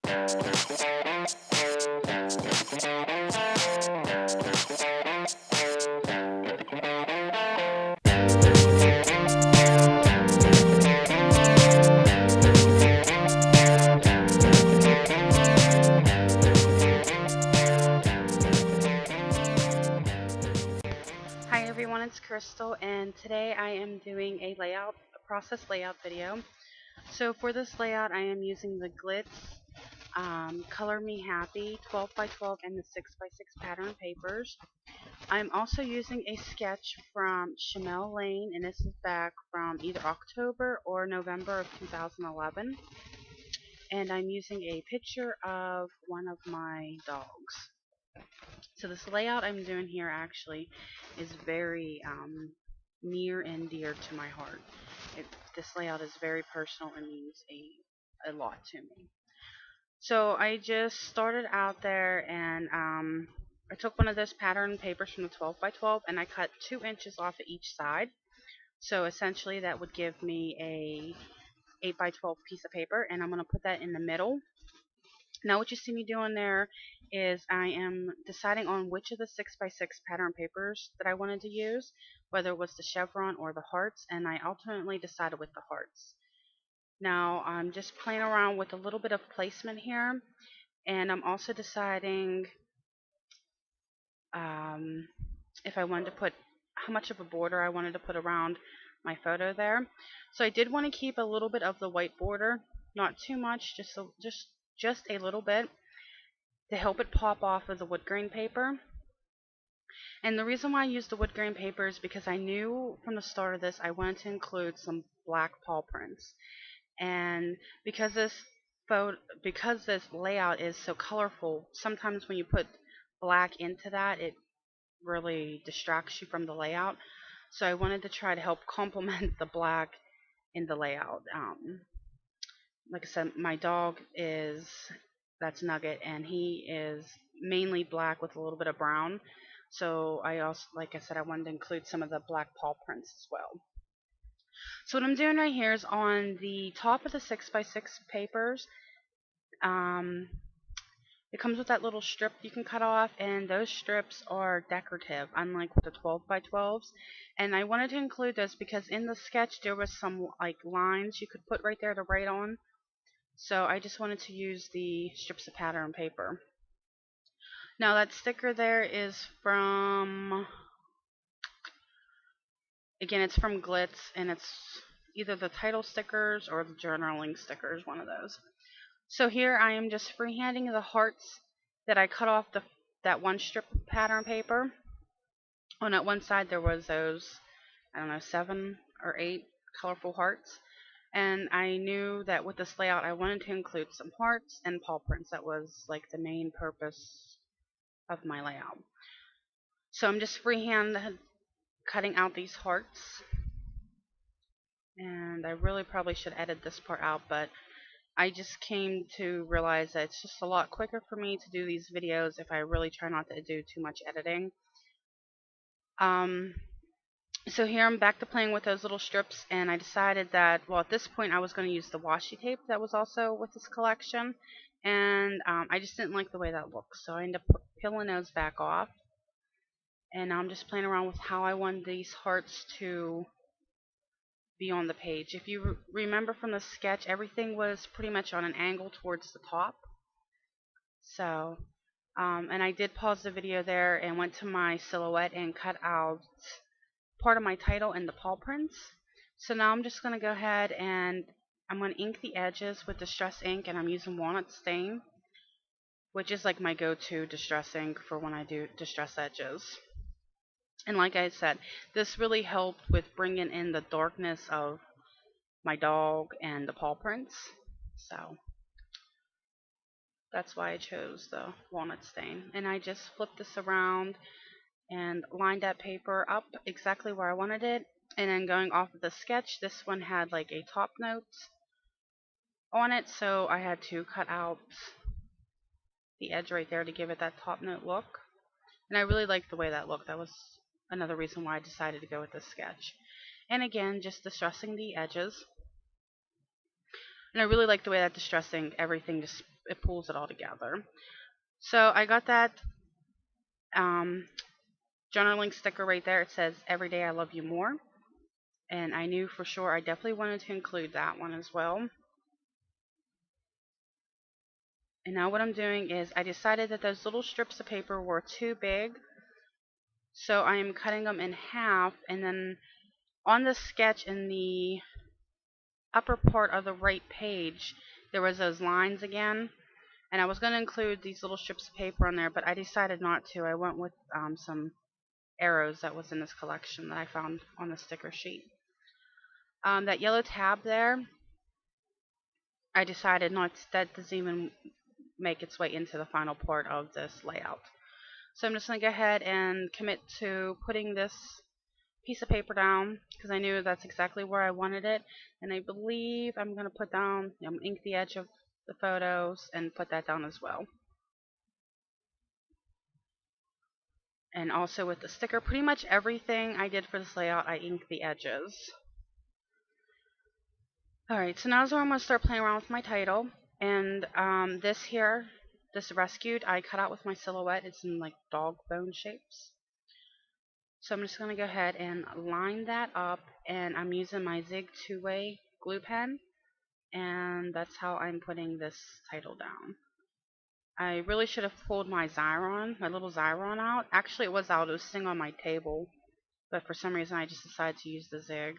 Hi everyone, it's Crystal, and today I am doing a process layout video. So for this layout, I am using the Glitz Color Me Happy 12 by 12 and the 6 by 6 pattern papers. I'm also using a sketch from Shamel Lane, and this is back from either October or November of 2011. And I'm using a picture of one of my dogs. So this layout I'm doing here actually is very near and dear to my heart. This layout is very personal and means a lot to me. So I just started out there and I took one of those pattern papers from the 12 by 12 and I cut 2 inches off of each side. So essentially that would give me a 8 by 12 piece of paper, and I'm going to put that in the middle. Now what you see me doing there is I am deciding on which of the 6 by 6 pattern papers that I wanted to use, whether it was the chevron or the hearts, and I ultimately decided with the hearts. Now I'm just playing around with a little bit of placement here, and I'm also deciding if I wanted to put how much of a border I wanted to put around my photo there. So I did want to keep a little bit of the white border, not too much, just a little bit, to help it pop off of the wood grain paper. And the reason why I used the wood grain paper is because I knew from the start of this I wanted to include some black paw prints. And because this layout is so colorful, sometimes when you put black into that, it really distracts you from the layout. So I wanted to try to help complement the black in the layout. Like I said, my dog that's Nugget, and he is mainly black with a little bit of brown. So I also, like I said, I wanted to include some of the black paw prints as well. So what I'm doing right here is on the top of the 6 by 6 papers, it comes with that little strip you can cut off, and those strips are decorative, unlike with the 12 by 12s. And I wanted to include those because in the sketch there was some like lines you could put right there to write on. So I just wanted to use the strips of pattern paper. Now that sticker there is from, again, it's from Glitz, and it's either the title stickers or the journaling stickers, one of those. So here I am just freehanding the hearts that I cut off that one strip of pattern paper. On that one side there was those, I don't know, 7 or 8 colorful hearts. And I knew that with this layout I wanted to include some hearts and paw prints. That was like the main purpose of my layout. So I'm just freehand cutting out these hearts. And I really probably should edit this part out, but I just came to realize that it's just a lot quicker for me to do these videos if I really try not to do too much editing. So here I'm back to playing with those little strips, and I decided that, well, at this point I was going to use the washi tape that was also with this collection, and I just didn't like the way that looked, so I ended up peeling those back off. And now I'm just playing around with how I want these hearts to be on the page. If you remember from the sketch, everything was pretty much on an angle towards the top. So, and I did pause the video there and went to my silhouette and cut out part of my title and the paw prints. So now I'm just going to go ahead and I'm going to ink the edges with Distress ink, and I'm using Walnut Stain, which is like my go-to distress ink for when I do distress edges. And like I said, this really helped with bringing in the darkness of my dog and the paw prints. So that's why I chose the Walnut Stain. And I just flipped this around and lined that paper up exactly where I wanted it. And then going off of the sketch, this one had like a top note on it, so I had to cut out the edge right there to give it that top note look. And I really liked the way that looked. That was another reason why I decided to go with this sketch. And again, just distressing the edges. And I really like the way that distressing everything just it pulls it all together. So I got that um, journaling sticker right there. It says "Every day I love you more," and I knew for sure I definitely wanted to include that one as well. And now what I'm doing is I decided that those little strips of paper were too big, so I am cutting them in half, and then on the sketch in the upper part of the right page there was those lines again, and I was going to include these little strips of paper on there, but I decided not to. I went with some arrows that was in this collection that I found on the sticker sheet. That yellow tab there, I decided not to, that doesn't even make its way into the final part of this layout. So I'm just going to go ahead and commit to putting this piece of paper down because I knew that's exactly where I wanted it, and I believe I'm going to put down, ink the edge of the photos and put that down as well. And also with the sticker, pretty much everything I did for this layout I inked the edges. Alright, so now is where I'm going to start playing around with my title. And this here, this Rescued, I cut out with my silhouette. It's in like dog bone shapes. So I'm just going to go ahead and line that up, and I'm using my Zig two-way glue pen, and that's how I'm putting this title down. I really should have pulled my Xyron, my little Xyron out. Actually it was out, it was sitting on my table, but for some reason I just decided to use the Zig.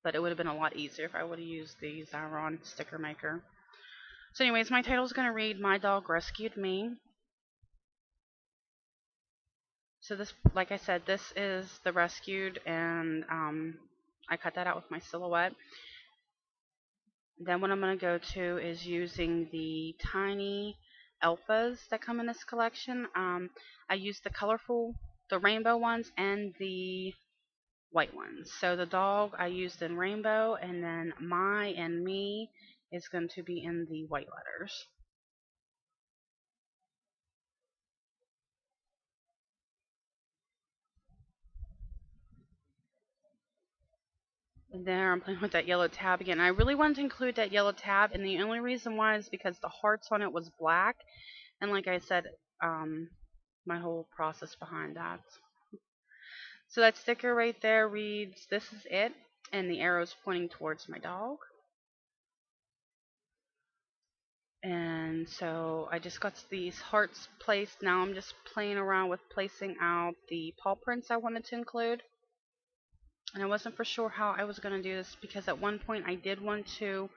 But it would have been a lot easier if I would have used the Xyron sticker maker. So anyways, my title is going to read "My Dog Rescued Me." So this, like I said, this is the Rescued, and I cut that out with my silhouette. Then what I'm going to go to is using the tiny alphas that come in this collection. I used the rainbow ones and the white ones. So the dog I used in rainbow, and then my and me is going to be in the white letters. And there I'm playing with that yellow tab again. I really wanted to include that yellow tab, and the only reason why is because the hearts on it was black, and like I said, my whole process behind that. So that sticker right there reads, "This is it," and the arrow's pointing towards my dog. And so I just got these hearts placed. Now I'm just playing around with placing out the paw prints I wanted to include. And I wasn't for sure how I was going to do this because at one point I did want to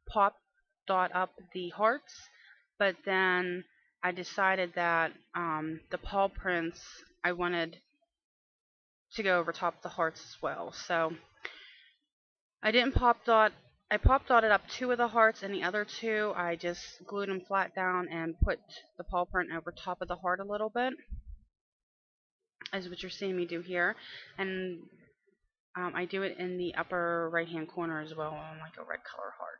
pop dot up the hearts, but then I decided that the paw prints I wanted to go over top the hearts as well. So I didn't pop dot. I pop dotted up 2 of the hearts, and the other 2 I just glued them flat down and put the paw print over top of the heart a little bit, as what you're seeing me do here. And I do it in the upper right hand corner as well on like a red color heart.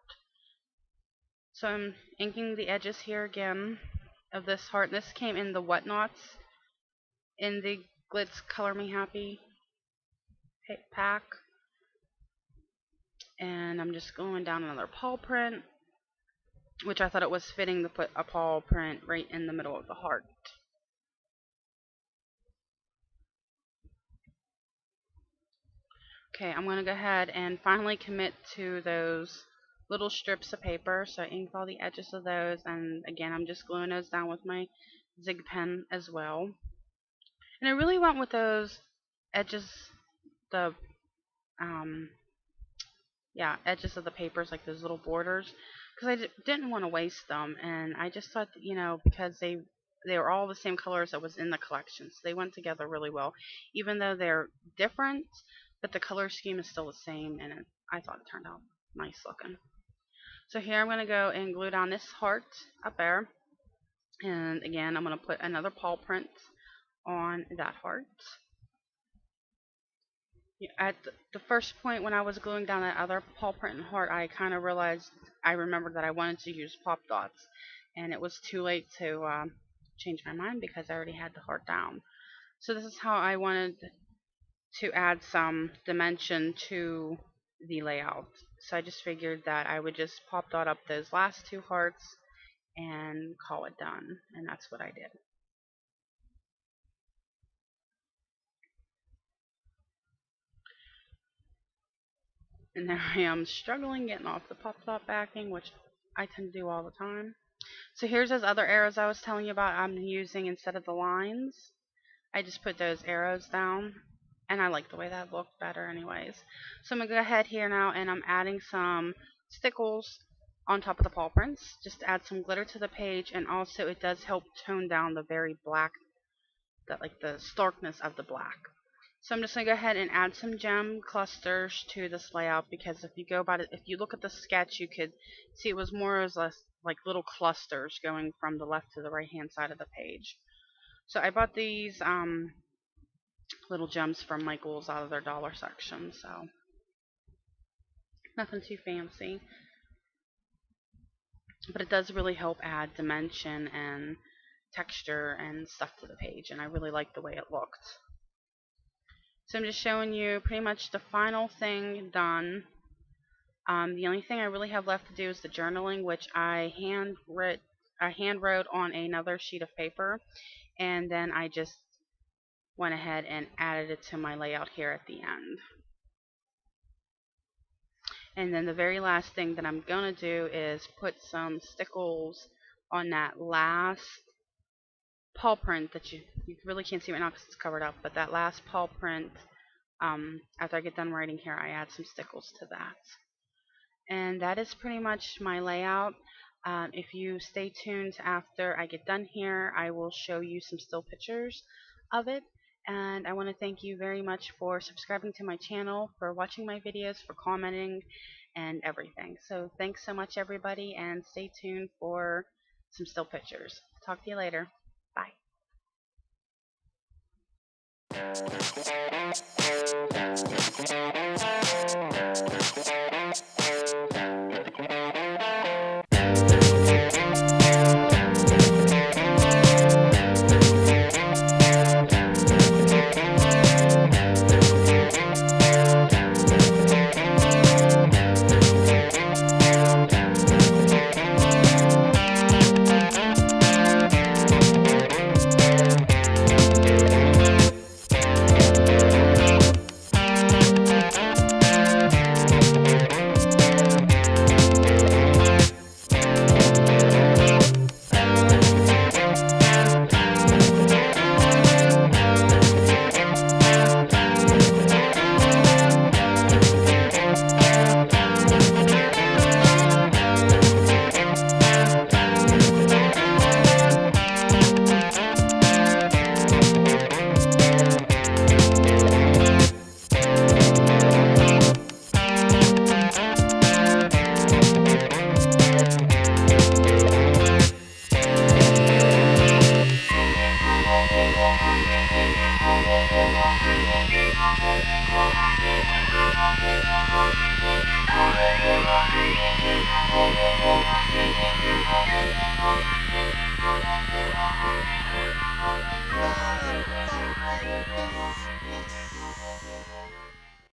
So I'm inking the edges here again of this heart. This came in the Whatnots in the Glitz Color Me Happy pack. And I'm just going down another paw print, which I thought it was fitting to put a paw print right in the middle of the heart. Okay, I'm going to go ahead and finally commit to those little strips of paper. So I inked all the edges of those, and again I'm just gluing those down with my Zig pen as well. And I really went with those edges, the edges of the papers, like those little borders, because I didn't want to waste them, and I just thought that, because they were all the same colors that was in the collection, so they went together really well, even though they're different, but the color scheme is still the same, and I thought it turned out nice looking. So here I'm going to go and glue down this heart up there, and again I'm going to put another paw print on that heart. At the first point when I was gluing down that other paw print and heart, I kind of realized, I remembered that I wanted to use pop dots, and it was too late to change my mind because I already had the heart down. So this is how I wanted to add some dimension to the layout. So I just figured that I would just pop dot up those last 2 hearts and call it done, and that's what I did. And now I am struggling getting off the pop dot backing, which I tend to do all the time. So here's those other arrows I was telling you about I'm using instead of the lines. I just put those arrows down, and I like the way that looked better anyways. So I'm going to go ahead here now, and I'm adding some stickles on top of the paw prints, just to add some glitter to the page, and also it does help tone down the very black, the starkness of the black. So I'm just going to go ahead and add some gem clusters to this layout, because if you look at the sketch, you could see it was more or less like little clusters going from the left to the right hand side of the page. So I bought these little gems from Michael's out of their dollar section, so nothing too fancy. But it does really help add dimension and texture and stuff to the page, and I really like the way it looked. So I'm just showing you pretty much the final thing done. The only thing I really have left to do is the journaling, which I hand wrote on another sheet of paper, and then I just went ahead and added it to my layout here at the end. And then the very last thing that I'm going to do is put some stickles on that last paw print that you really can't see right now because it's covered up, but that last paw print, after I get done writing here, I add some stickles to that. And that is pretty much my layout. If you stay tuned after I get done here, I will show you some still pictures of it. And I want to thank you very much for subscribing to my channel, for watching my videos, for commenting, and everything. So thanks so much, everybody, and stay tuned for some still pictures. Talk to you later. Bye.